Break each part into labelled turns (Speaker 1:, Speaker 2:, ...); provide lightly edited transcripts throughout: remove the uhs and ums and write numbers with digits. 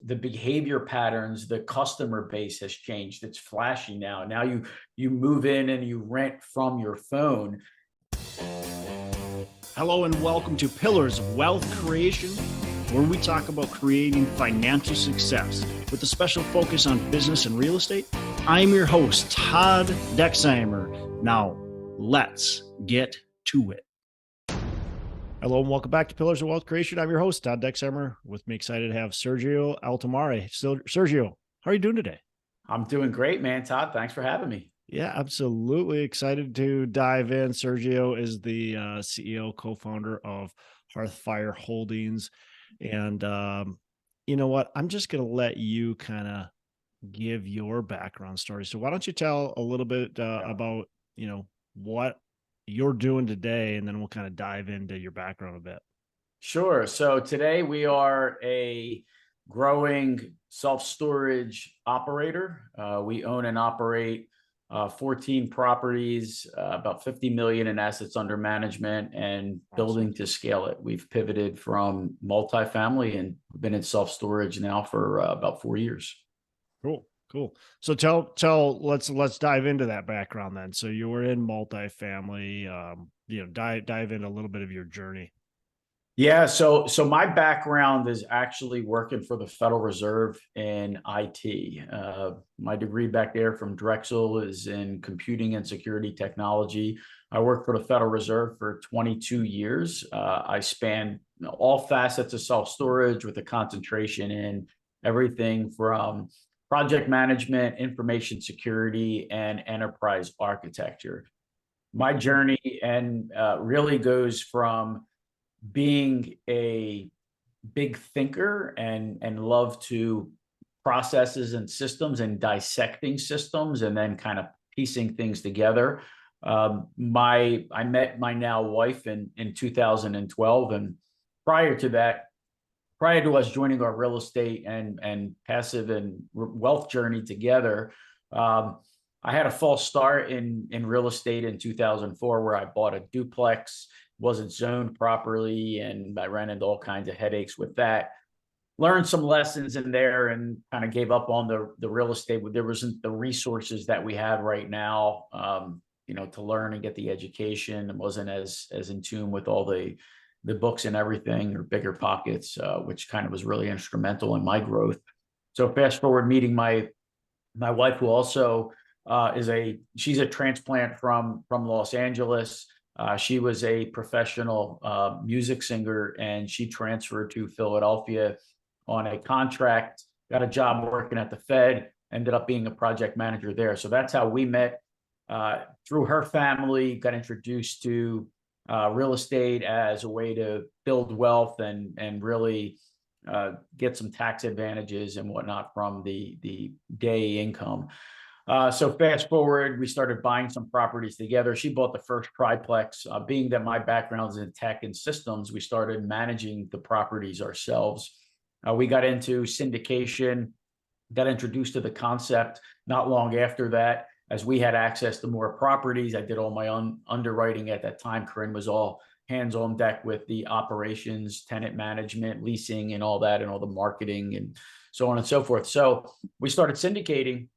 Speaker 1: the behavior patterns, the customer base has changed. It's flashy now. Now you move in and you rent from your phone.
Speaker 2: Hello and welcome to Pillars of Wealth Creation, where we talk about creating financial success with a special focus on business and real estate. I'm your host, Todd Dexheimer. Now, let's get to it. Hello and welcome back to Pillars of Wealth Creation. I'm your host, Todd Dexheimer. With me, excited to have Sergio Altomare. Sergio, how are you doing today?
Speaker 1: I'm doing great, man. Todd, thanks for having me.
Speaker 2: Yeah, absolutely. Excited to dive in. Sergio is the CEO, co-founder of Hearthfire Holdings. And you know what? I'm just going to let you kind of give your background story. So why don't you tell a little bit about, what you're doing today, and then we'll kind of dive into your background a bit.
Speaker 1: Sure. So today we are a growing self-storage operator. We own and operate 14 properties, about 50 million in assets under management, and building to scale it. We've pivoted from multifamily and been in self-storage now for about 4 years.
Speaker 2: Cool. So let's dive into that background then. So you were in multifamily, dive into a little bit of your journey.
Speaker 1: Yeah, so my background is actually working for the Federal Reserve in IT. My degree back there from Drexel is in computing and security technology. I worked for the Federal Reserve for 22 years. I spanned all facets of self-storage with a concentration in everything from project management, information security, and enterprise architecture. My journey really goes from being a big thinker and love to processes and systems and dissecting systems and then kind of piecing things together. I met my now wife in 2012, and prior to us joining our real estate and passive and wealth journey together, I had a false start in real estate in 2004, where I bought a duplex, wasn't zoned properly, and I ran into all kinds of headaches with that. Learned some lessons in there and kind of gave up on the real estate. There wasn't the resources that we have right now, to learn and get the education. It wasn't as in tune with all the books and everything, or bigger pockets, which kind of was really instrumental in my growth. So fast forward, meeting my wife, who also she's a transplant from Los Angeles. She was a professional music singer, and she transferred to Philadelphia on a contract, got a job working at the Fed, ended up being a project manager there. So that's how we met. Through her family, got introduced to real estate as a way to build wealth and really get some tax advantages and whatnot from the day income. So fast forward, we started buying some properties together. She bought the first triplex. Being that my background is in tech and systems, we started managing the properties ourselves. We got into syndication, got introduced to the concept not long after that. As we had access to more properties, I did all my own underwriting at that time. Corinn was all hands on deck with the operations, tenant management, leasing, and all that, and all the marketing and so on and so forth. So we started syndicating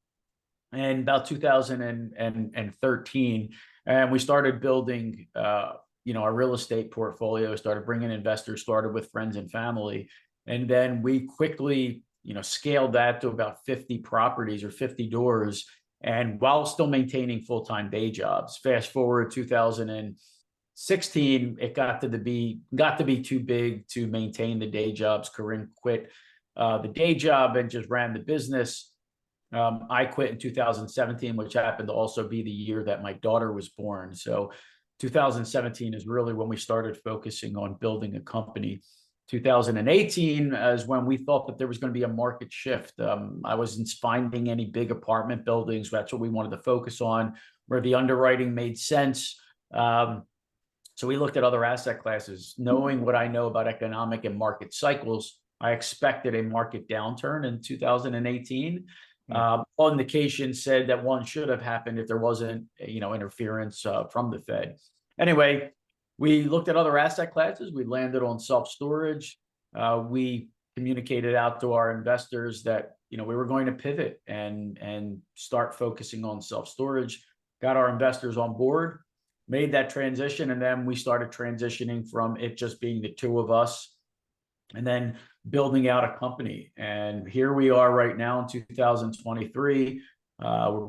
Speaker 1: in about 2013, and we started building, our real estate portfolio, started bringing investors, started with friends and family. And then we quickly, scaled that to about 50 properties or 50 doors, and while still maintaining full-time day jobs. Fast forward 2016, it got to be too big to maintain the day jobs. Corinn quit the day job and just ran the business. I quit in 2017, which happened to also be the year that my daughter was born. So 2017 is really when we started focusing on building a company. 2018 is when we thought that there was going to be a market shift. I wasn't finding any big apartment buildings. That's what we wanted to focus on, where the underwriting made sense. So we looked at other asset classes. Knowing what I know about economic and market cycles, I expected a market downturn in 2018. All indications said that one should have happened if there wasn't, interference from the Fed. Anyway, we looked at other asset classes. We landed on self-storage. We communicated out to our investors that, we were going to pivot and start focusing on self-storage, got our investors on board, made that transition. And then we started transitioning from it just being the two of us and then building out a company. And here we are right now in 2023. We're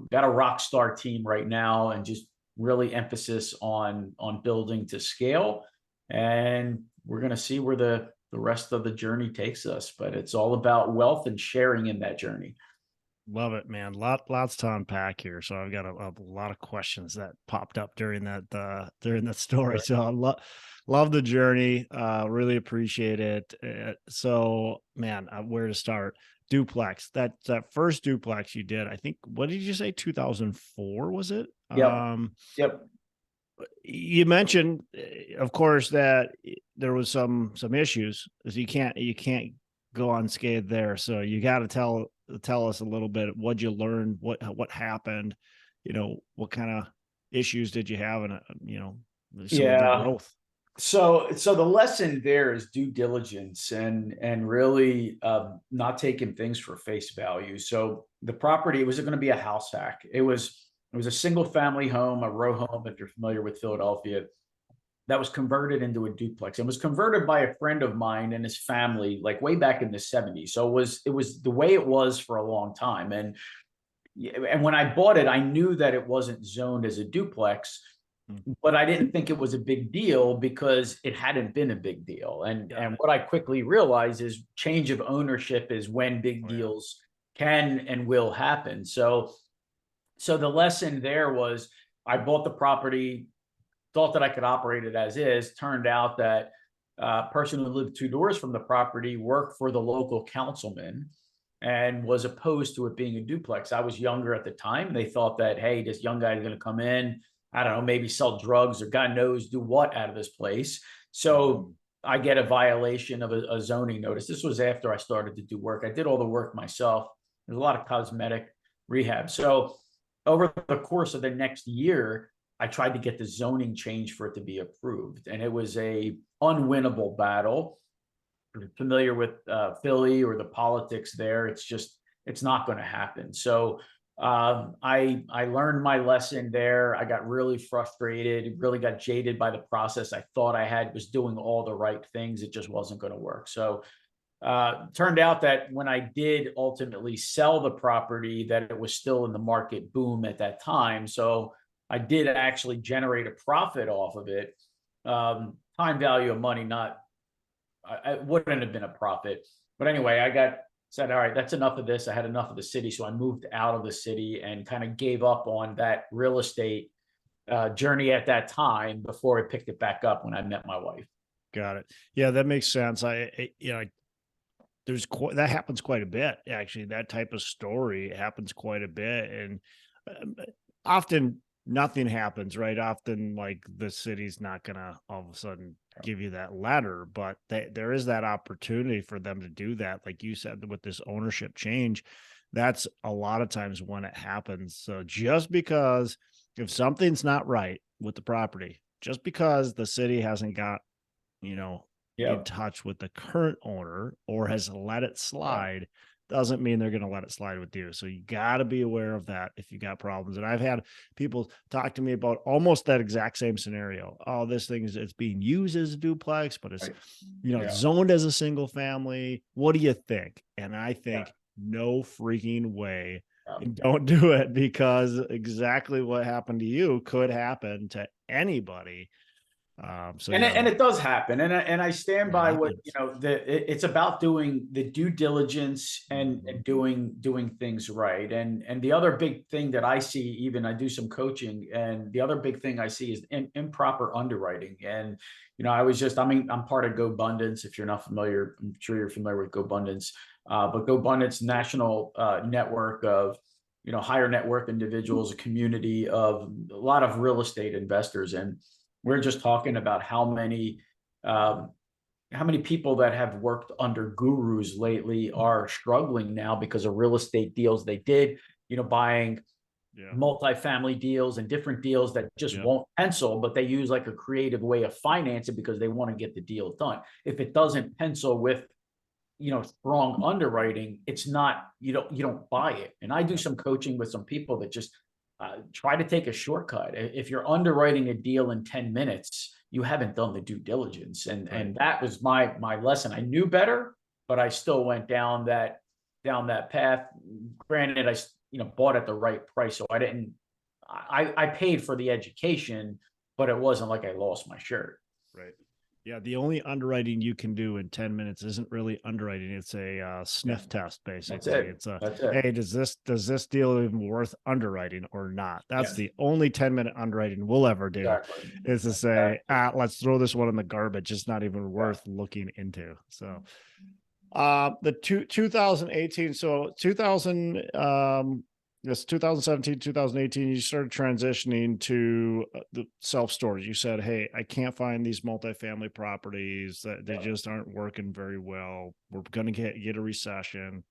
Speaker 1: got a rock star team right now, and just really emphasis on building to scale. And we're going to see where the rest of the journey takes us, but it's all about wealth and sharing in that journey.
Speaker 2: Love it, man. Lots to unpack here. So I've got a lot of questions that popped up during that story. So I love the journey. Really appreciate it. So man, where to start? Duplex. That first duplex you did, I think, what did you say? 2004 was it?
Speaker 1: Yep.
Speaker 2: You mentioned, of course, that there was some issues, as you can't go unscathed there. So you got to tell us a little bit. What'd you learn? What happened? What kind of issues did you have? And some of the growth.
Speaker 1: So the lesson there is due diligence and really not taking things for face value. So the property, was it going to be a house hack? It was a single family home, a row home, if you're familiar with Philadelphia, that was converted into a duplex. It was converted by a friend of mine and his family, like way back in the 70s. So it was the way it was for a long time. And when I bought it, I knew that it wasn't zoned as a duplex, but I didn't think it was a big deal because it hadn't been a big deal. And what I quickly realized is change of ownership is when big deals can and will happen. So the lesson there was, I bought the property, thought that I could operate it as is. Turned out that a person who lived 2 doors from the property worked for the local councilman and was opposed to it being a duplex. I was younger at the time. They thought that, hey, this young guy is going to come in, I don't know, maybe sell drugs or God knows do what out of this place. So I get a violation of a zoning notice. This was after I started to do work. I did all the work myself. There's a lot of cosmetic rehab. So over the course of the next year, I tried to get the zoning change for it to be approved. And it was a unwinnable battle. If you're familiar with Philly or the politics there, it's not going to happen. So I learned my lesson there. I got really frustrated, really got jaded by the process. I thought was doing all the right things. It just wasn't going to work. So turned out that when I did ultimately sell the property, that it was still in the market boom at that time. So I did actually generate a profit off of it. Time value of money, I wouldn't have been a profit. But anyway, I said, all right, that's enough of this. I had enough of the city. So I moved out of the city and kind of gave up on that real estate journey at that time before I picked it back up when I met my wife.
Speaker 2: Got it. Yeah, that makes sense. That happens quite a bit, actually. That type of story happens quite a bit, and often nothing happens, right? Often, like, the city's not gonna all of a sudden give you that letter, but there is that opportunity for them to do that, like you said, with this ownership change. That's a lot of times when it happens. So just because if something's not right with the property, just because the city hasn't got in touch with the current owner or has let it slide, doesn't mean they're going to let it slide with you. So you got to be aware of that if you got problems. And I've had people talk to me about almost that exact same scenario. Oh, this thing it's being used as a duplex, but it's, zoned as a single family. What do you think? And I think no freaking way. Don't do it, because exactly what happened to you could happen to anybody.
Speaker 1: And it does happen, and I stand by what it's about doing the due diligence and doing things right. And the other big thing that I see, even I do some coaching, and the other big thing I see is improper underwriting. And I'm part of GoBundance. If you're not familiar, I'm sure you're familiar with GoBundance, but GoBundance national network of higher net worth individuals, a community of a lot of real estate investors. And we're just talking about how many people that have worked under gurus lately are struggling now because of real estate deals they did, buying multifamily deals and different deals that just won't pencil, but they use like a creative way of financing because they want to get the deal done. If it doesn't pencil with strong underwriting, it's not, you don't buy it. And I do some coaching with some people that just try to take a shortcut. If you're underwriting a deal in 10 minutes, you haven't done the due diligence. And that was my lesson. I knew better, but I still went down that path. Granted, I bought at the right price, so I paid for the education, but it wasn't like I lost my shirt.
Speaker 2: Right. Yeah. The only underwriting you can do in 10 minutes isn't really underwriting. It's a sniff test, basically. It's hey, does this deal even worth underwriting or not? That's the only 10-minute underwriting we'll ever do.
Speaker 1: Exactly.
Speaker 2: Is to say, let's throw this one in the garbage. It's not even worth looking into. So the 2018, so 2017, 2018, you started transitioning to the self-storage. You said, hey, I can't find these multifamily properties, that they just aren't working very well. We're going to get a recession.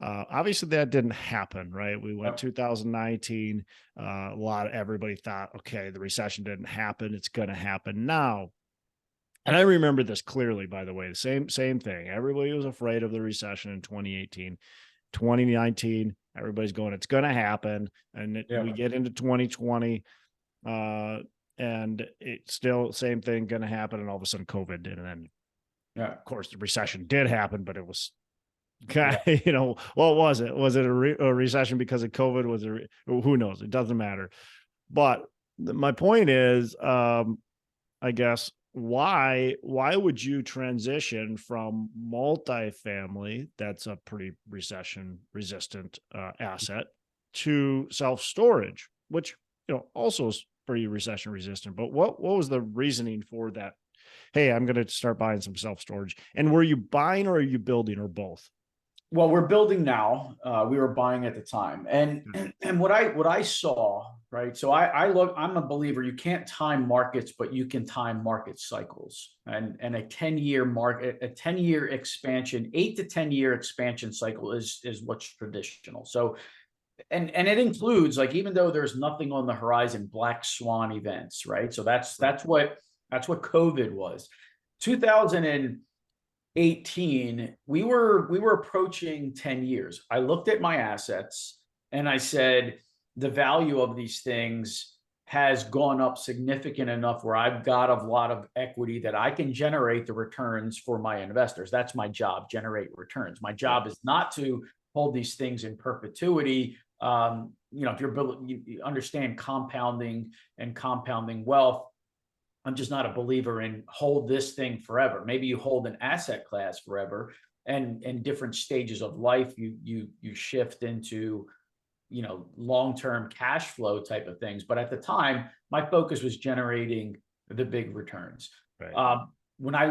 Speaker 2: Obviously that didn't happen, right? We went 2019. Everybody thought, okay, the recession didn't happen. It's going to happen now. And I remember this clearly, by the way, the same thing. Everybody was afraid of the recession in 2018, 2019. Everybody's going, it's going to happen. And we get into 2020, and it's still same thing going to happen. And all of a sudden COVID did. And then, of course, the recession did happen, but it was kind of, what was it? Was it a recession because of COVID? Was it, who knows? It doesn't matter. But my point is, I guess, why would you transition from multifamily, that's a pretty recession resistant asset, to self-storage, which also is pretty recession resistant? But what was the reasoning for that? Hey, I'm going to start buying some self-storage. And were you buying or are you building, or both?
Speaker 1: Well, we're building now. We were buying at the time, and what I saw, right? So I'm a believer, you can't time markets, but you can time market cycles. And a 10-year market, a 10-year expansion, 8 to 10-year expansion cycle is what's traditional. So, and it includes, like, even though there's nothing on the horizon, black swan events, right? So that's what COVID was. 2018, we were approaching 10 years. I looked at my assets and I said, the value of these things has gone up significant enough where I've got a lot of equity that I can generate the returns for my investors. That's my job, generate returns. My job is not to hold these things in perpetuity. If you understand compounding and compounding wealth, I'm just not a believer in hold this thing forever. Maybe you hold an asset class forever, and in different stages of life, you shift into long-term cash flow type of things. But at the time, my focus was generating the big returns.
Speaker 2: Right.
Speaker 1: When I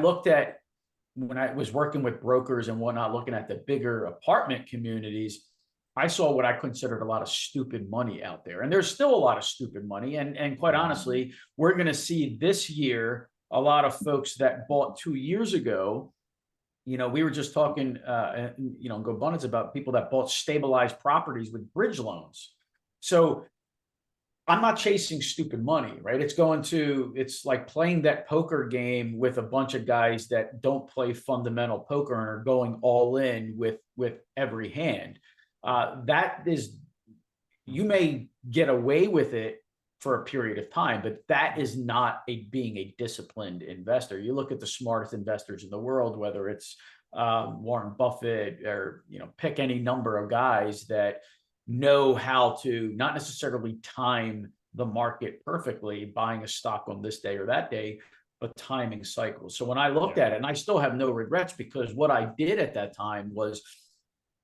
Speaker 1: was working with brokers and whatnot, looking at the bigger apartment communities, I saw what I considered a lot of stupid money out there. And there's still a lot of stupid money. And quite honestly, we're going to see this year a lot of folks that bought 2 years ago. We were just talking, go abundance about people that bought stabilized properties with bridge loans. So I'm not chasing stupid money, right? It's like playing that poker game with a bunch of guys that don't play fundamental poker and are going all in with every hand. You may get away with it for a period of time, but that is not being a disciplined investor. You look at the smartest investors in the world, whether it's Warren Buffett or pick any number of guys that know how to not necessarily time the market perfectly, buying a stock on this day or that day, but timing cycles. So when I looked at it, and I still have no regrets, because what I did at that time was,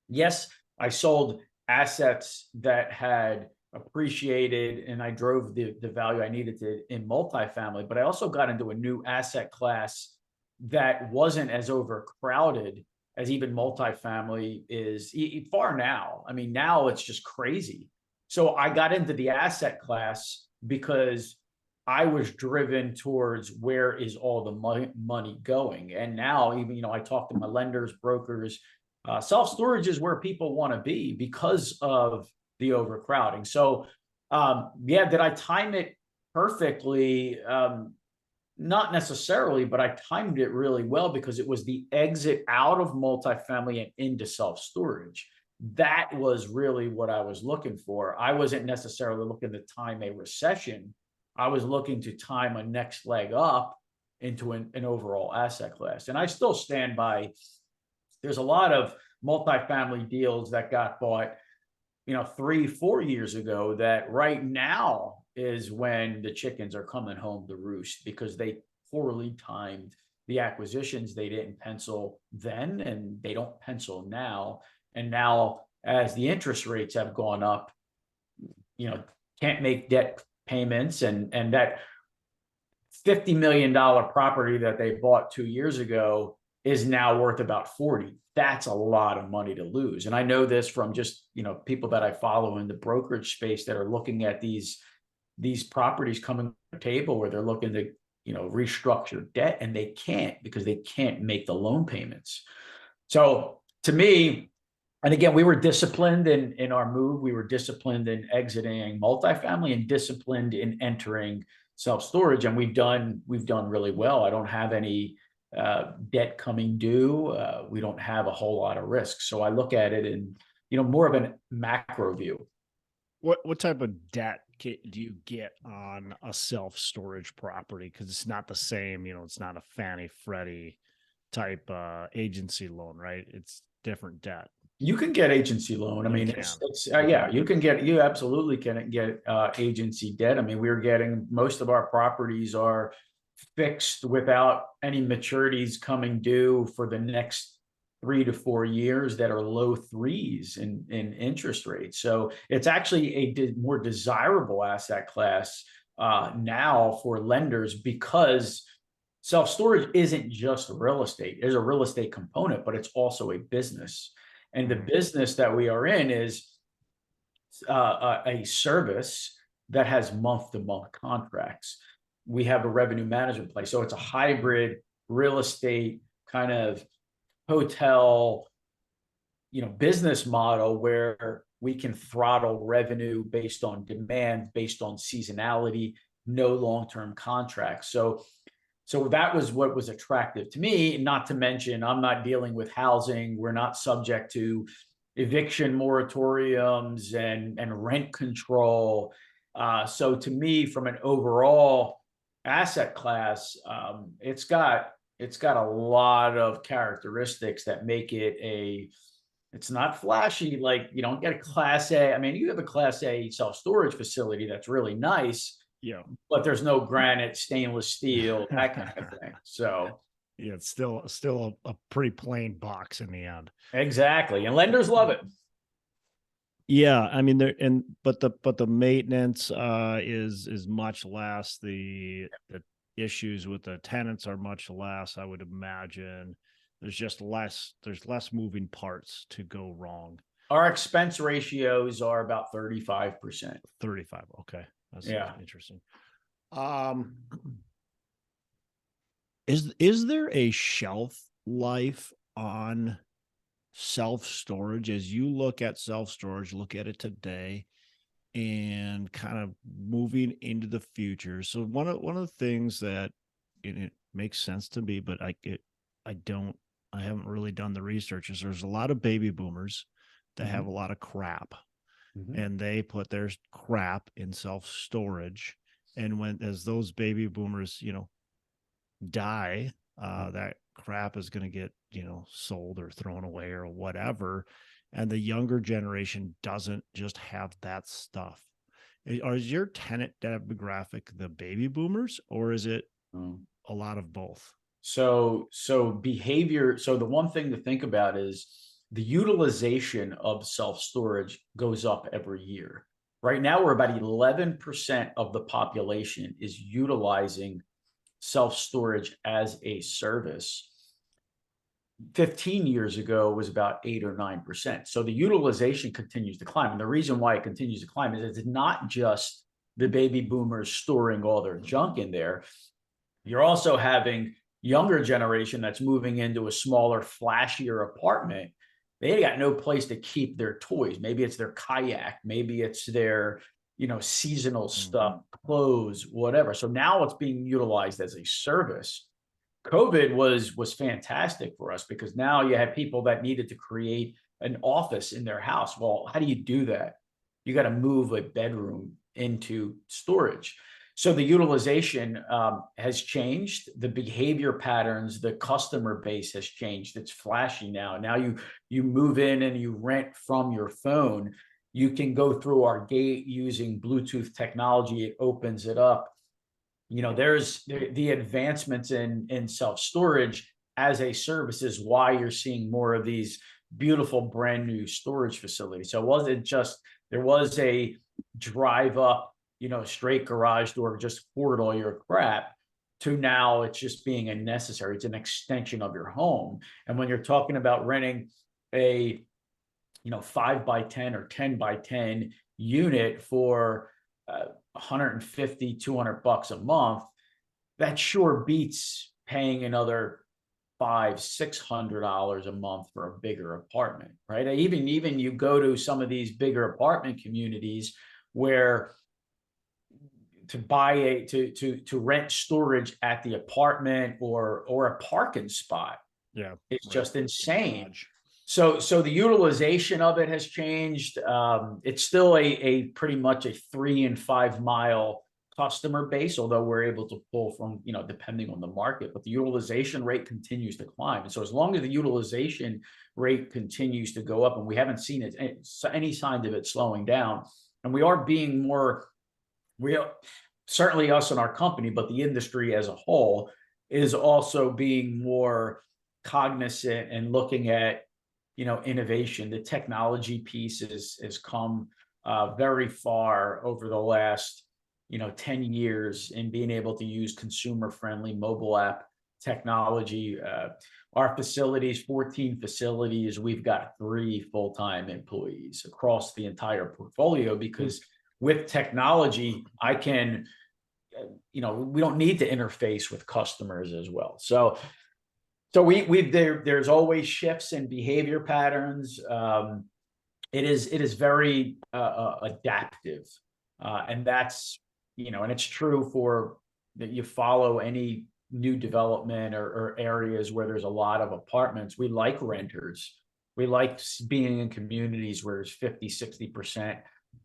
Speaker 1: yes, I sold assets that had appreciated and I drove the value I needed to in multifamily, but I also got into a new asset class that wasn't as overcrowded as even multifamily is far now. I mean, now it's just crazy. So I got into the asset class because I was driven towards where is all the money going. And now even, I talk to my lenders, brokers, self-storage is where people want to be because of the overcrowding. So, did I time it perfectly? Not necessarily, but I timed it really well because it was the exit out of multifamily and into self-storage. That was really what I was looking for. I wasn't necessarily looking to time a recession. I was looking to time a next leg up into an overall asset class. And I still stand by, there's a lot of multifamily deals that got bought, 3, 4 years ago, that right now is when the chickens are coming home to roost because they poorly timed the acquisitions. They didn't pencil then, and they don't pencil now. And now, as the interest rates have gone up, can't make debt payments, and that $50 million property that they bought 2 years ago is now worth about 40. That's a lot of money to lose. And I know this from just, people that I follow in the brokerage space that are looking at these properties coming to the table where they're looking to, restructure debt, and they can't because they can't make the loan payments. So to me, and again, we were disciplined in our move. We were disciplined in exiting multifamily and disciplined in entering self-storage, and we've done really well. I don't have any debt coming due. We don't have a whole lot of risk. So I look at it in, more of a macro view.
Speaker 2: What type of debt do you get on a self-storage property? Because it's not the same, it's not a Fannie Freddie type agency loan, right? It's different debt.
Speaker 1: You can get agency loan. I mean, you absolutely can get agency debt. I mean, most of our properties are fixed without any maturities coming due for the next 3 to 4 years that are low threes in interest rates. So it's actually a more desirable asset class now for lenders, because self-storage isn't just real estate. There's a real estate component, but it's also a business. And the business that we are in is a service that has month-to-month contracts. We have a revenue management play. So it's a hybrid real estate kind of hotel, business model where we can throttle revenue based on demand, based on seasonality, no long-term contracts. So that was what was attractive to me, not to mention I'm not dealing with housing. We're not subject to eviction moratoriums and rent control. So to me, from an overall asset class, it's got a lot of characteristics that make it it's not flashy. Like, you don't get a class A. I mean, you have a class A self-storage facility that's really nice.
Speaker 2: Yeah.
Speaker 1: But there's no granite, stainless steel, that kind of thing. So
Speaker 2: yeah, it's still a pretty plain box in the end.
Speaker 1: Exactly. And lenders love it.
Speaker 2: Yeah, I mean, but the maintenance is much less. The issues with the tenants are much less, I would imagine. There's less moving parts to go wrong.
Speaker 1: Our expense ratios are about 35%.
Speaker 2: 35. Okay. That's interesting. Is there a shelf life on self-storage? As you look at self-storage, look at it today and kind of moving into the future. So one of the things that it makes sense to me, but I haven't really done the research, is there's a lot of baby boomers that have a lot of crap. And they put their crap in self-storage. And as those baby boomers, die, that crap is going to get, sold or thrown away or whatever. And the younger generation doesn't just have that stuff. Is your tenant demographic the baby boomers, or is it a lot of both?
Speaker 1: So behavior. So the one thing to think about is the utilization of self-storage goes up every year. Right now, we're about 11% of the population is utilizing self-storage as a service. 15 years ago was about 8 or 9%. So the utilization continues to climb. And the reason why it continues to climb is it's not just the baby boomers storing all their junk in there. You're also having younger generation that's moving into a smaller, flashier apartment. They got no place to keep their toys. Maybe it's their kayak. Maybe it's their, seasonal stuff, clothes, whatever. So now it's being utilized as a service. COVID was fantastic for us because now you had people that needed to create an office in their house. Well, how do you do that? You got to move a bedroom into storage. So the utilization has changed. The behavior patterns, the customer base has changed. It's flashy now. Now you move in and you rent from your phone. You can go through our gate using Bluetooth technology. It opens it up. There's the advancements in self-storage as a service is why you're seeing more of these beautiful brand new storage facilities. So it wasn't just, there was a drive up, straight garage door, just hoard all your crap, to now it's just being a necessary, it's an extension of your home. And when you're talking about renting a 5x10 or 10x10 unit for 150, $200 a month, that sure beats paying another $500-$600 a month for a bigger apartment, right? Even you go to some of these bigger apartment communities where to rent storage at the apartment or a parking spot, it's just insane. So the utilization of it has changed. It's still a pretty much a 3 and 5 mile customer base, although we're able to pull from, depending on the market, but the utilization rate continues to climb. And so as long as the utilization rate continues to go up, and we haven't seen any signs of it slowing down, and we are being more, certainly us and our company, but the industry as a whole is also being more cognizant and looking at, innovation. The technology piece has come very far over the last 10 years in being able to use consumer-friendly mobile app technology. Our facilities, 14 facilities, we've got 3 full-time employees across the entire portfolio because with technology, I can, we don't need to interface with customers as well. So there's always shifts in behavior patterns. It is very adaptive, and that's, and it's true for that. You follow any new development or areas where there's a lot of apartments. We like renters. We like being in communities where there's 50-60%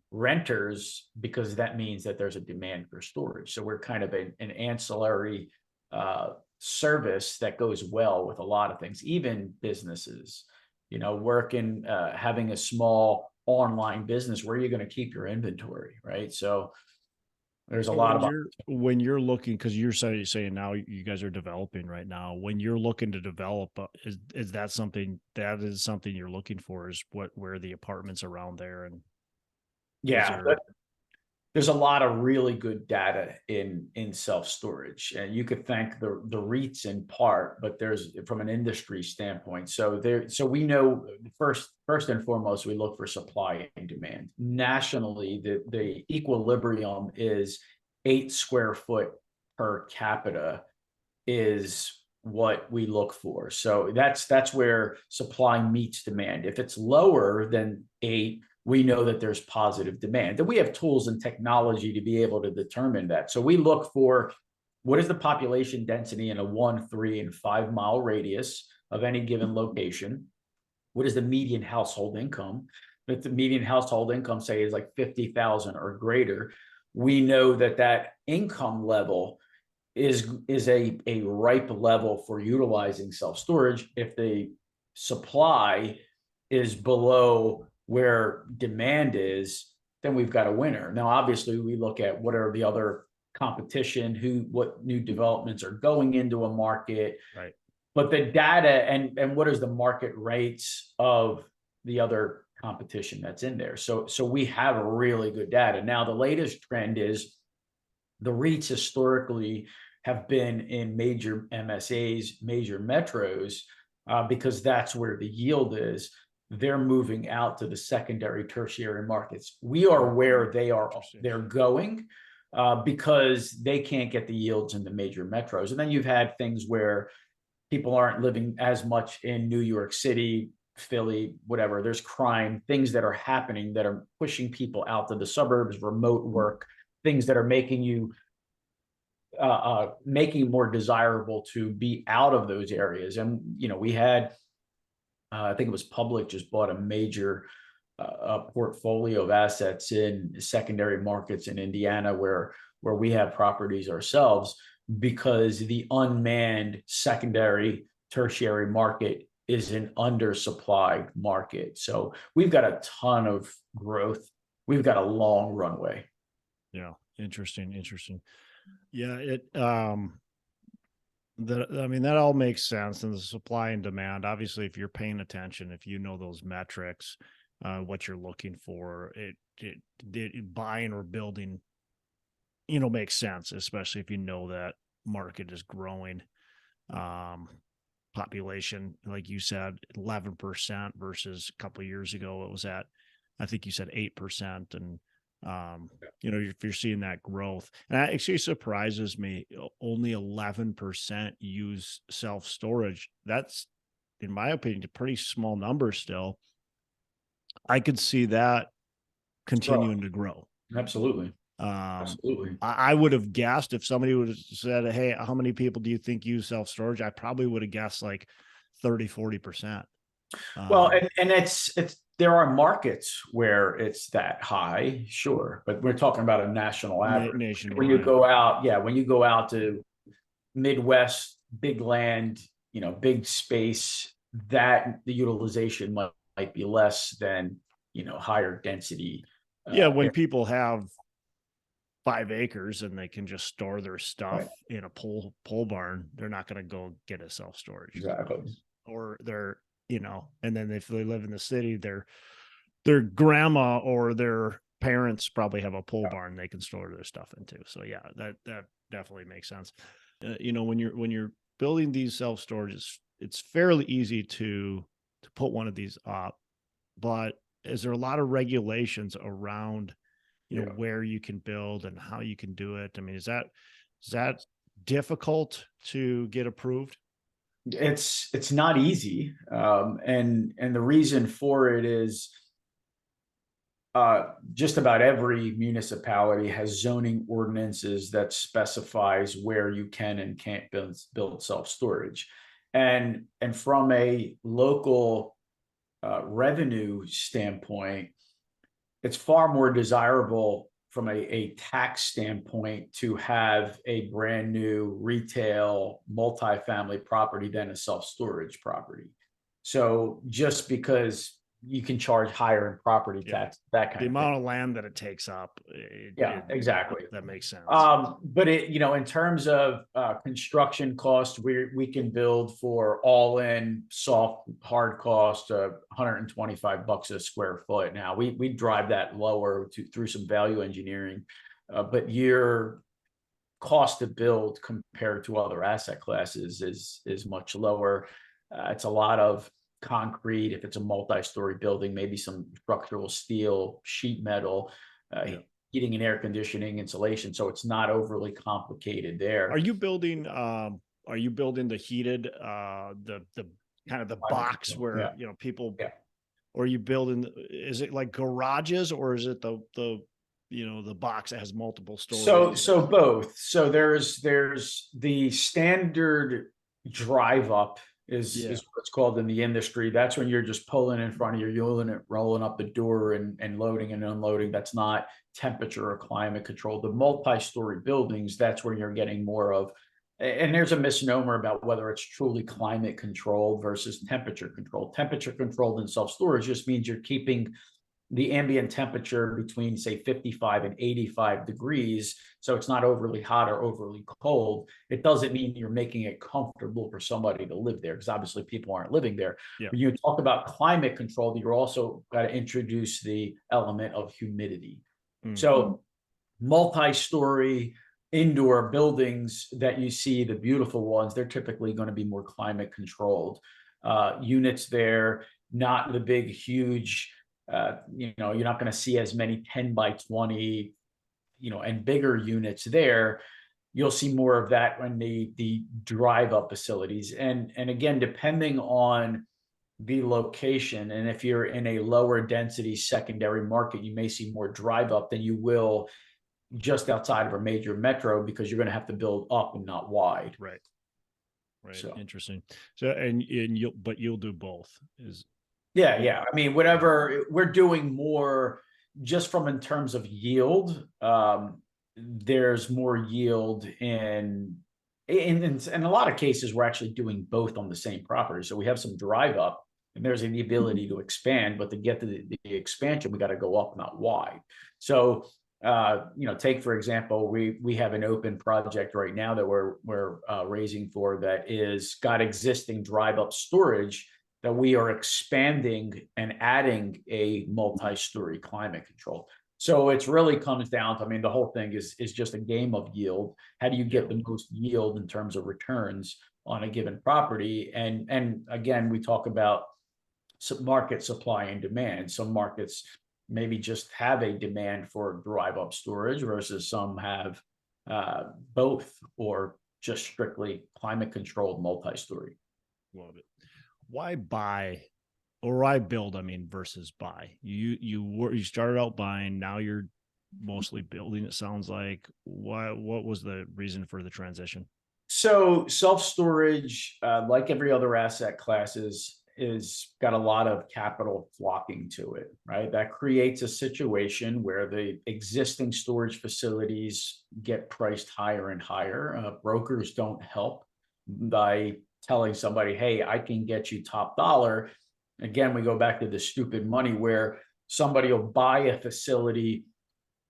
Speaker 1: renters, because that means that there's a demand for storage. So we're kind of an ancillary service that goes well with a lot of things, even businesses, working, having a small online business, where you're going to keep your inventory, right? So there's a lot of
Speaker 2: when you're looking, because you're saying now you guys are developing right now. When you're looking to develop, is that something you're looking for? Is where the apartments around there? And
Speaker 1: there's a lot of really good data in self-storage, and you could thank the REITs in part, but there's from an industry standpoint. So we know first and foremost, we look for supply and demand. Nationally, the equilibrium is 8 square foot per capita is what we look for. So that's where supply meets demand. If it's lower than 8, we know that there's positive demand. And we have tools and technology to be able to determine that. So we look for what is the population density in a 1, 3, and 5 mile radius of any given location. What is the median household income? If the median household income, say, is like $50,000 or greater, we know that income level is a ripe level for utilizing self-storage. If the supply is below where demand is, then we've got a winner. Now, obviously, we look at what are the other competition, what new developments are going into a market,
Speaker 2: right?
Speaker 1: But the data and what is the market rates of the other competition that's in there. So we have really good data. Now, the latest trend is the REITs historically have been in major MSAs, major metros, because that's where the yield is. They're moving out to the secondary, tertiary markets. We are where they're going because they can't get the yields in the major metros. And then you've had things where people aren't living as much in New York City, Philly, whatever, there's crime, things that are happening that are pushing people out to the suburbs, remote work, things that are making it more desirable to be out of those areas. And, we had, I think it was Public just bought a major portfolio of assets in secondary markets in Indiana where we have properties ourselves, because the unmanned secondary tertiary market is an undersupplied market. So we've got a ton of growth. We've got a long runway.
Speaker 2: Yeah. Interesting. Yeah. That all makes sense. And the supply and demand, obviously, if you're paying attention, if you know those metrics, what you're looking for, it buying or building, makes sense, especially if you know that market is growing. Population, like you said, 11% versus a couple of years ago, it was at, I think you said 8%. And, if you're seeing that growth, and that actually surprises me, only 11% use self-storage. That's, in my opinion, a pretty small number still. I could see that continuing to grow.
Speaker 1: Absolutely. Absolutely.
Speaker 2: I would have guessed, if somebody would have said, hey, how many people do you think use self-storage? I probably would have guessed like 30-40%.
Speaker 1: Well, and it's there are markets where it's that high, sure, but we're talking about a national average.
Speaker 2: Nationwide.
Speaker 1: When you go out to Midwest, big land, big space, that the utilization might be less than, higher density.
Speaker 2: When people have 5 acres and they can just store their stuff in a pole barn, they're not going to go get a self-storage.
Speaker 1: Exactly.
Speaker 2: Or they're, and then if they live in the city, their grandma or their parents probably have a pole barn they can store their stuff into. So yeah, that definitely makes sense. When you're building these self-storages, it's fairly easy to put one of these up, but is there a lot of regulations around, where you can build and how you can do it? I mean, is that difficult to get approved?
Speaker 1: It's not easy. And the reason for it is, just about every municipality has zoning ordinances that specifies where you can and can't build self-storage. And from a local revenue standpoint, it's far more desirable from a tax standpoint to have a brand new retail multifamily property than a self-storage property. So just because you can charge higher in property tax, that kind of
Speaker 2: amount of land that it takes up.
Speaker 1: Exactly.
Speaker 2: That makes sense.
Speaker 1: But in terms of construction cost, we can build for all in soft hard cost $125 a square foot. Now we drive that lower through some value engineering, but your cost to build compared to other asset classes is much lower. It's a lot of concrete. If it's a multi-story building, maybe some structural steel, sheet metal, heating and air conditioning, insulation. So it's not overly complicated there.
Speaker 2: Are you building the heated, the kind of the box where, people, or are you building, is it like garages, or is it the box that has multiple stories?
Speaker 1: So both. So there's the standard drive up is what it's called in the industry. That's when you're just pulling in front of your unit, rolling up the door and loading and unloading. That's not temperature or climate controlled. The multi-story buildings, that's where you're getting more of, and there's a misnomer about whether it's truly climate controlled versus temperature controlled. Temperature controlled in self-storage just means you're keeping the ambient temperature between, say, 55 and 85 degrees. So it's not overly hot or overly cold. It doesn't mean you're making it comfortable for somebody to live there, because obviously people aren't living there.
Speaker 2: Yeah.
Speaker 1: When you talk about climate control, you're also got to introduce the element of humidity. So multi-story indoor buildings that you see, the beautiful ones, they're typically going to be more climate controlled units there, not the big, huge, you're not going to see as many 10 by 20, and bigger units there. You'll see more of that when the drive up facilities. And again, depending on the location. And if you're in a lower density secondary market, you may see more drive up than you will just outside of a major metro, because you're going to have to build up and not wide.
Speaker 2: Right. Right.
Speaker 1: So
Speaker 2: Interesting. So, and you'll do both is.
Speaker 1: yeah. I mean, whatever we're doing more just from in terms of yield, there's more yield in a lot of cases, we're actually doing both on the same property. So we have some drive up and there's the ability to expand, but to get to the expansion, we got to go up, not wide. So, take, for example, we have an open project right now that we're raising for that is got existing drive up storage that we are expanding and adding a multi-story climate control. So it's really comes down to, I mean, the whole thing is just a game of yield. How do you get the most yield in terms of returns on a given property? And again, we talk about market supply and demand. Some markets maybe just have a demand for drive up storage versus some have both, or just strictly climate controlled multi-story.
Speaker 2: Love it. Why buy? Or I build, I mean, versus buy. You started out buying, now you're mostly building, it sounds like. What was the reason for the transition?
Speaker 1: So self-storage, like every other asset classes, is got a lot of capital flocking to it, right? That creates a situation where the existing storage facilities get priced higher and higher. Brokers don't help by telling somebody, hey, I can get you top dollar. Again, we go back to the stupid money where somebody will buy a facility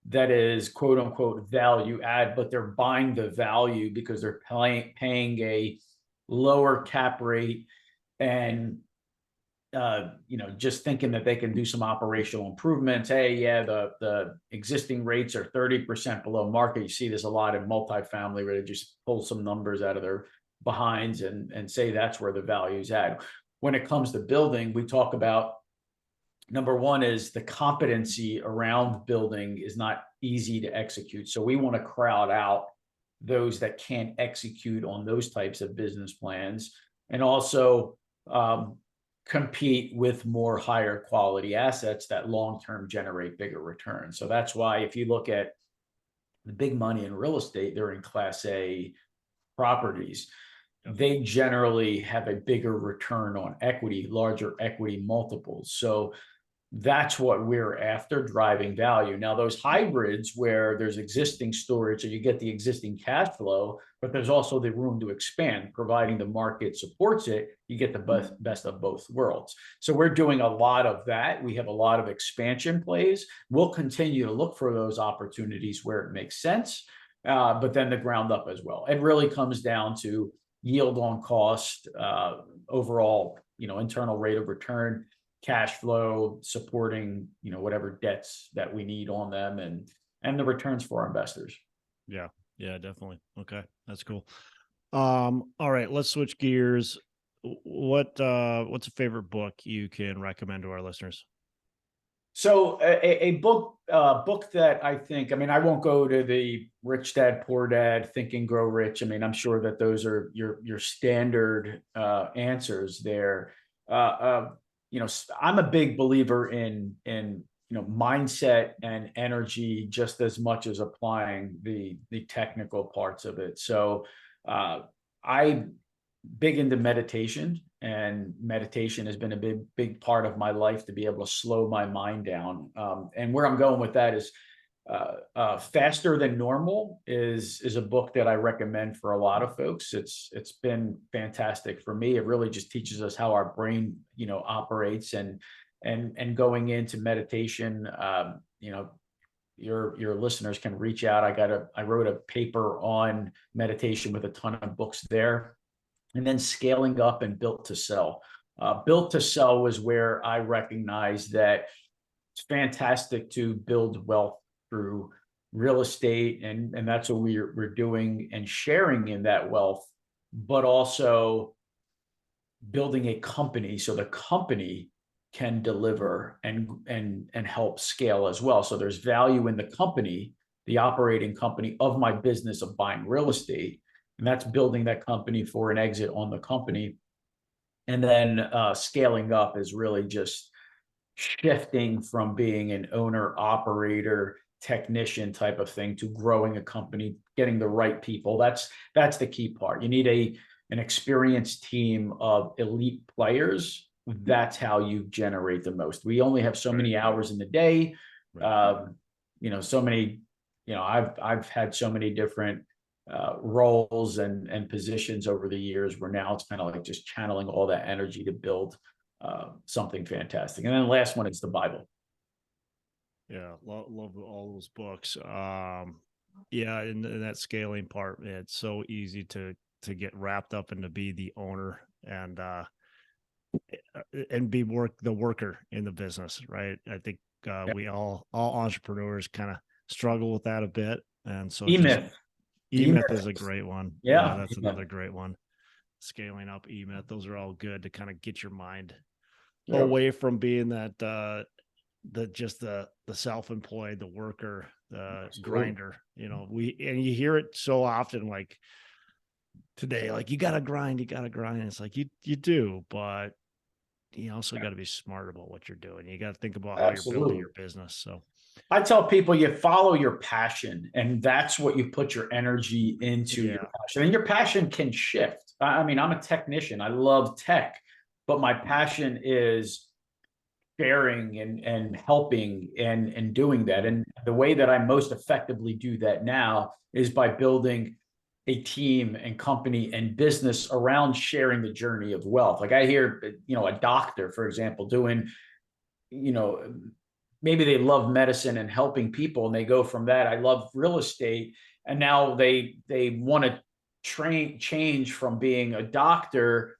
Speaker 1: that is quote unquote value add, but they're buying the value because they're paying a lower cap rate and just thinking that they can do some operational improvements. Hey, yeah, the existing rates are 30% below market. You see this a lot in multifamily where they just pull some numbers out of their behinds and say that's where the value's at. When it comes to building, we talk about number one is the competency around building is not easy to execute. So we want to crowd out those that can't execute on those types of business plans, and also compete with more higher quality assets that long-term generate bigger returns. So that's why if you look at the big money in real estate, they're in Class A properties. They generally have a bigger return on equity, larger equity multiples. So that's what we're after, driving value. Now, those hybrids where there's existing storage, so you get the existing cash flow, but there's also the room to expand, providing the market supports it, you get the best of both worlds. So we're doing a lot of that. We have a lot of expansion plays. We'll continue to look for those opportunities where it makes sense, but then the ground up as well. It really comes down to yield on cost, overall, internal rate of return, cash flow, supporting, whatever debts that we need on them, and the returns for our investors.
Speaker 2: Yeah, definitely. Okay, that's cool. All right, let's switch gears. What's a favorite book you can recommend to our listeners?
Speaker 1: So a book that I think, I mean, I won't go to the Rich Dad, Poor Dad, Think and Grow Rich. I mean, I'm sure that those are your standard answers there. I'm a big believer in mindset and energy just as much as applying the technical parts of it. So I'm big into meditation, and meditation has been a big part of my life to be able to slow my mind down. And where I'm going with that is Faster Than Normal is a book that I recommend for a lot of folks. It's been fantastic for me. It really just teaches us how our brain, operates, and going into meditation, your listeners can reach out. I wrote a paper on meditation with a ton of books there. And then Scaling Up and Built to Sell. Built to Sell was where I recognized that it's fantastic to build wealth through real estate, and that's what we're doing and sharing in that wealth, but also building a company so the company can deliver and help scale as well. So there's value in the company, the operating company of my business of buying real estate, and that's building that company for an exit on the company. And then scaling up is really just shifting from being an owner, operator, technician type of thing to growing a company, getting the right people. That's the key part. You need an experienced team of elite players. That's how you generate the most. We only have so many hours in the day. So many, I've had so many different roles and positions over the years where now it's kind of like just channeling all that energy to build something fantastic. And then the last one is the Bible.
Speaker 2: Yeah, love all those books. Yeah, in that scaling part, it's so easy to get wrapped up and to be the owner and be the worker in the business, right? I think we all entrepreneurs kind of struggle with that a bit, and so
Speaker 1: E-Myth.
Speaker 2: E-Myth is a great one.
Speaker 1: Yeah,
Speaker 2: That's another great one. Scaling up E-Myth, those are all good to kind of get your mind away from being that the self-employed, the worker, the grinder. You hear it so often, like today, like you gotta grind. It's like you do, but you also got to be smart about what you're doing. You got to think about how you're building your business. So
Speaker 1: I tell people you follow your passion, and that's what you put your energy into. Your passion, and your passion can shift. I mean, I'm a technician. I love tech, but my passion is sharing and helping and doing that. And the way that I most effectively do that now is by building a team and company and business around sharing the journey of wealth. Like I hear, a doctor, for example, doing, maybe they love medicine and helping people, and they go from that. I love real estate, and now they want to change from being a doctor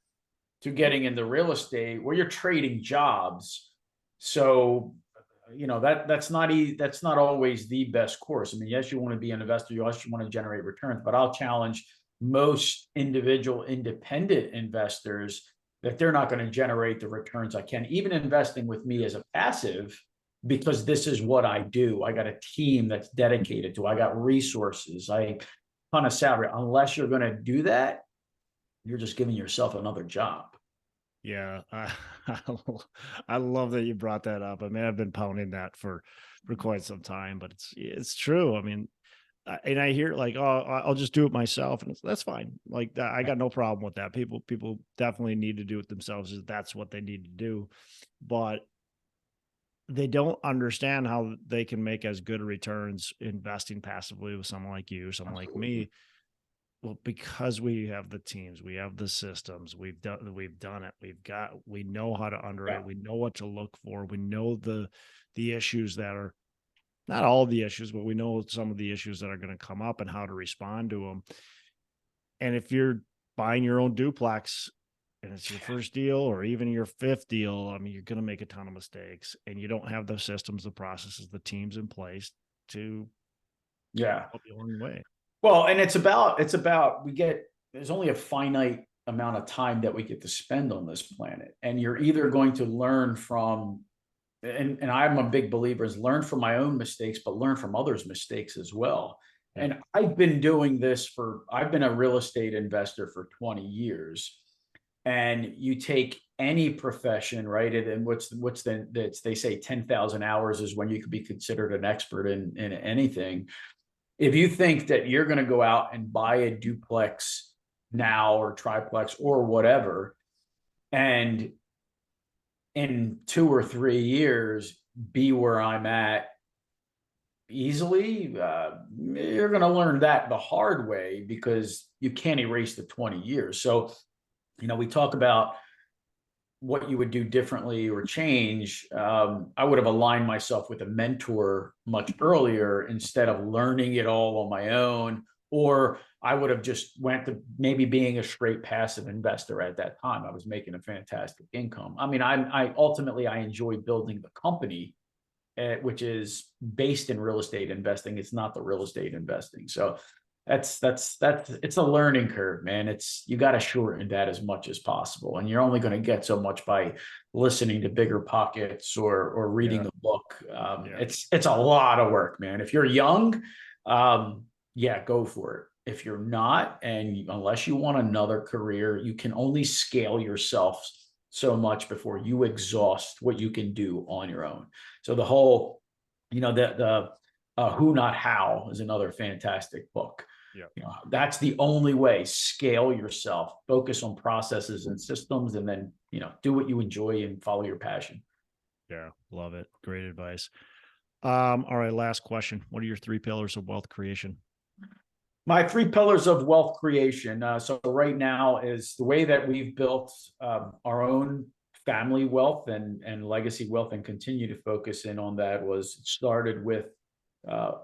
Speaker 1: to getting into real estate, where you're trading jobs. So that's not always the best course. I mean, yes, you want to be an investor, you also want to generate returns, but I'll challenge most individual independent investors that they're not going to generate the returns I can, even investing with me as a passive, because this is what I do. I got a team that's dedicated to, I got resources, I ton of salary. Unless you're going to do that, you're just giving yourself another job.
Speaker 2: Yeah, I love that you brought that up. I mean, I've been pounding that for quite some time, but it's true. I mean, and I hear like, oh, I'll just do it myself, and that's fine. Like I got no problem with that. People definitely need to do it themselves. That's what they need to do, but they don't understand how they can make as good returns investing passively with someone like you, someone like me. Well, because we have the teams, we have the systems, we've done it. We know how to underwrite, we know what to look for, we know the issues that are not all the issues, but we know some of the issues that are going to come up and how to respond to them. And if you're buying your own duplex and it's your first deal or even your fifth deal, I mean, you're going to make a ton of mistakes, and you don't have the systems, the processes, the teams in place to help you along the way.
Speaker 1: Well, and it's about there's only a finite amount of time that we get to spend on this planet. And you're either going to learn from, and I'm a big believer, is learn from my own mistakes, but learn from others' mistakes as well. Yeah. And I've been doing this I've been a real estate investor for 20 years. And you take any profession, right? And they say 10,000 hours is when you could be considered an expert in anything. If you think that you're going to go out and buy a duplex now or triplex or whatever, and in 2 or 3 years be where I'm at easily, you're going to learn that the hard way, because you can't erase the 20 years. So, we talk about what you would do differently or change. I would have aligned myself with a mentor much earlier instead of learning it all on my own, or I would have just went to maybe being a straight passive investor at that time. I was making a fantastic income. I mean, I ultimately enjoy building the company, which is based in real estate investing. It's not the real estate investing. So that's it's a learning curve, man. You got to shorten that as much as possible, and you're only going to get so much by listening to Bigger Pockets or reading a book. It's a lot of work, man. If you're young, go for it. If you're not, and unless you want another career, you can only scale yourself so much before you exhaust what you can do on your own. So the whole, the Who Not How is another fantastic book.
Speaker 2: Yeah.
Speaker 1: That's the only way. Scale yourself, focus on processes and systems, and then, do what you enjoy and follow your passion.
Speaker 2: Yeah. Love it. Great advice. All right. Last question. What are your 3 pillars of wealth creation?
Speaker 1: My 3 pillars of wealth creation. So right now is the way that we've built our own family wealth and legacy wealth, and continue to focus in on that. Was started with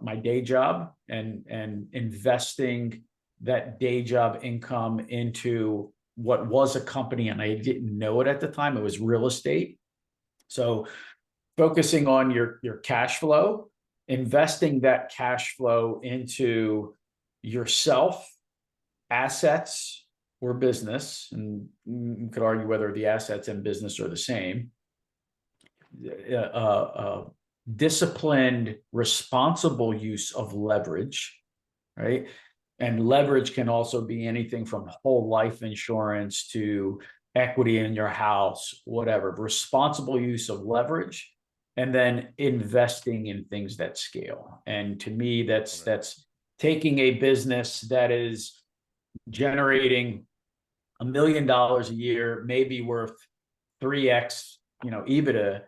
Speaker 1: my day job and investing that day job income into what was a company, and I didn't know it at the time. It was real estate. So focusing on your cash flow, investing that cash flow into yourself, assets, or business, and you could argue whether the assets and business are the same. Disciplined, responsible use of leverage, right? And leverage can also be anything from whole life insurance to equity in your house, whatever. Responsible use of leverage, and then investing in things that scale. And to me, that's taking a business that is generating $1 million a year, maybe worth 3x, EBITDA.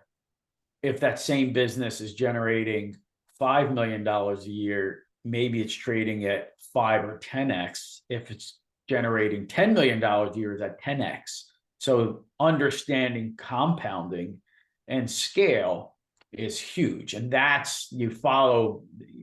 Speaker 1: If that same business is generating $5 million a year, maybe it's trading at 5 or 10x. If it's generating $10 million a year, is at 10x. So understanding compounding and scale is huge. And that's,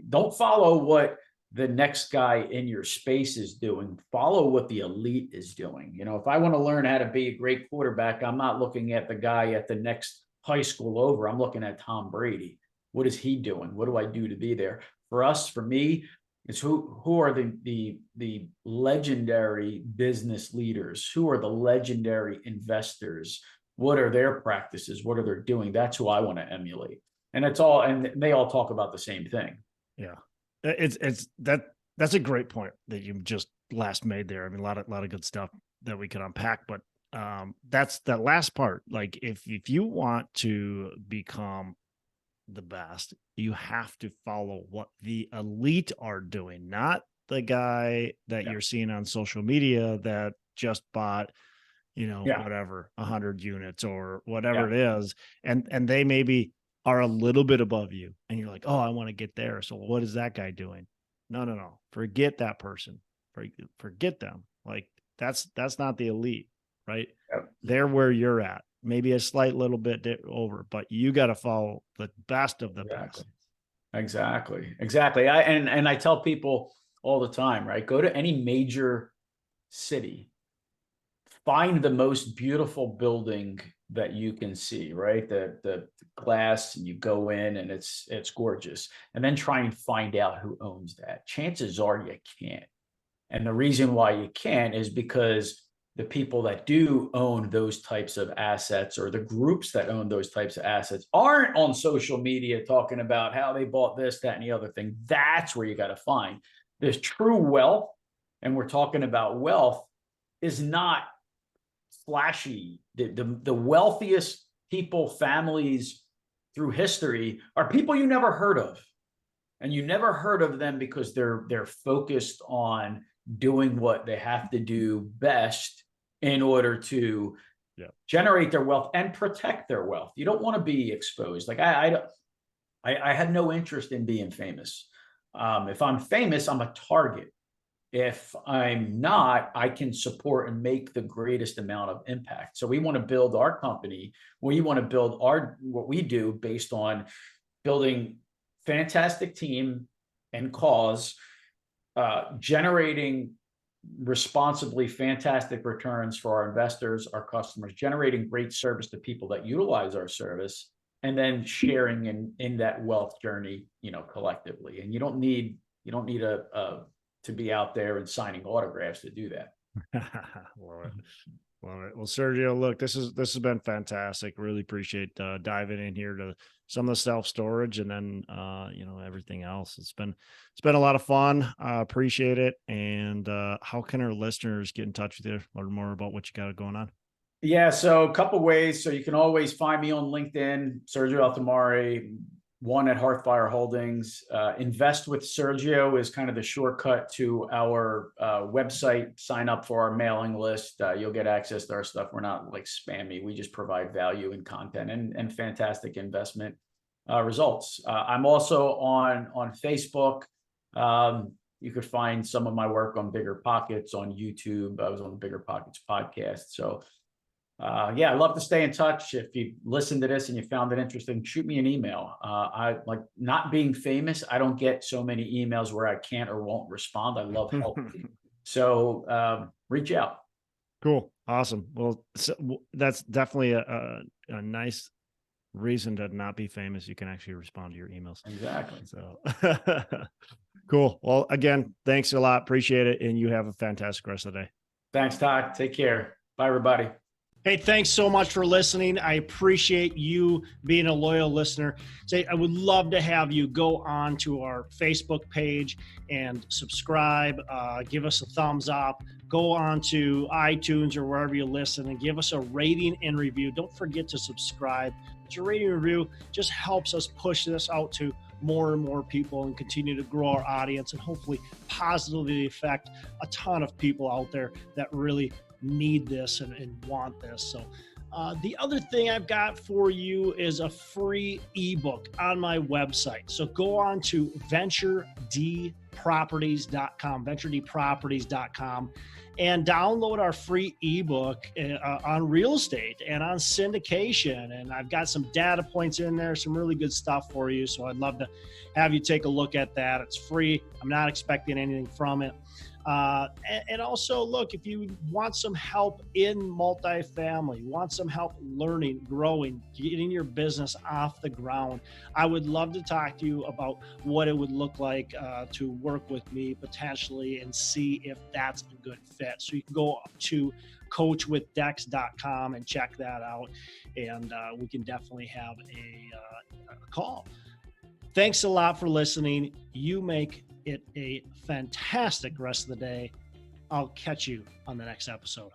Speaker 1: don't follow what the next guy in your space is doing. Follow what the elite is doing. If I want to learn how to be a great quarterback, I'm not looking at the guy at the next high school over. I'm looking at Tom Brady. What is he doing? What do I do to be there? For me, it's who are the legendary business leaders? Who are the legendary investors? What are their practices? What are they doing? That's who I want to emulate. And they all talk about the same thing.
Speaker 2: Yeah. That's a great point that you just last made there. I mean, a lot of good stuff that we could unpack, but that's that last part. Like if you want to become the best, you have to follow what the elite are doing, not the guy that you're seeing on social media that just bought, whatever, 100 units or whatever it is. And they maybe are a little bit above you and you're like, oh, I want to get there. So what is that guy doing? No. Forget that person. Forget them. Like that's not the elite, right?
Speaker 1: Yep.
Speaker 2: They're where you're at. Maybe a slight little bit over, but you got to follow the best of the best.
Speaker 1: Exactly. I tell people all the time, right? Go to any major city, find the most beautiful building that you can see, right? The glass, and you go in and it's gorgeous, and then try and find out who owns that. Chances are you can't. And the reason why you can't is because the people that do own those types of assets, or the groups that own those types of assets, aren't on social media talking about how they bought this, that, and the other thing. That's where you got to find. There's true wealth, and we're talking about wealth, is not flashy. The wealthiest people, families through history, are people you never heard of. And you never heard of them because they're focused on doing what they have to do best in order to generate their wealth and protect their wealth. You don't want to be exposed. Like I had no interest in being famous. If I'm famous, I'm a target. If I'm not, I can support and make the greatest amount of impact. So we want to build our company. We want to build what we do based on building fantastic team and cause, generating responsibly fantastic returns for our investors, our customers, generating great service to people that utilize our service, and then sharing in that wealth journey, collectively. And you don't need to be out there and signing autographs to do that.
Speaker 2: Love it. Well, Sergio, look, this has been fantastic. Really appreciate diving in here to some of the self-storage, and then, everything else. It's been a lot of fun. Appreciate it. And how can our listeners get in touch with you, learn more about what you got going on?
Speaker 1: Yeah, so a couple ways. So you can always find me on LinkedIn, Sergio Altomare, one at Hearthfire Holdings. Invest with Sergio is kind of the shortcut to our website. Sign up for our mailing list. You'll get access to our stuff. We're not like spammy. We just provide value and content and fantastic investment results. I'm also on Facebook. You could find some of my work on Bigger Pockets on YouTube. I was on the Bigger Pockets podcast. So I'd love to stay in touch. If you listened to this and you found it interesting, shoot me an email. I like not being famous. I don't get so many emails where I can't or won't respond. I love helping. So reach out.
Speaker 2: Cool. Awesome. Well, that's definitely a nice reason to not be famous. You can actually respond to your emails.
Speaker 1: Exactly.
Speaker 2: So cool. Well, again, thanks a lot. Appreciate it. And you have a fantastic rest of the day.
Speaker 1: Thanks, Todd. Take care. Bye, everybody.
Speaker 2: Hey, thanks so much for listening. I appreciate you being a loyal listener. I would love to have you go on to our Facebook page and subscribe, give us a thumbs up, go on to iTunes or wherever you listen and give us a rating and review. Don't forget to subscribe. Your rating and review just helps us push this out to more and more people and continue to grow our audience and hopefully positively affect a ton of people out there that really need this and want this. So the other thing I've got for you is a free ebook on my website. So go on to venturedproperties.com, and download our free ebook on real estate and on syndication. And I've got some data points in there, some really good stuff for you. So I'd love to have you take a look at that. It's free. I'm not expecting anything from it. And also, look, if you want some help in multifamily, want some help learning, growing, getting your business off the ground, I would love to talk to you about what it would look like to work with me potentially and see if that's a good fit. So you can go to coachwithdex.com and check that out, and we can definitely have a call. Thanks a lot for listening. You make it a fantastic rest of the day. I'll catch you on the next episode.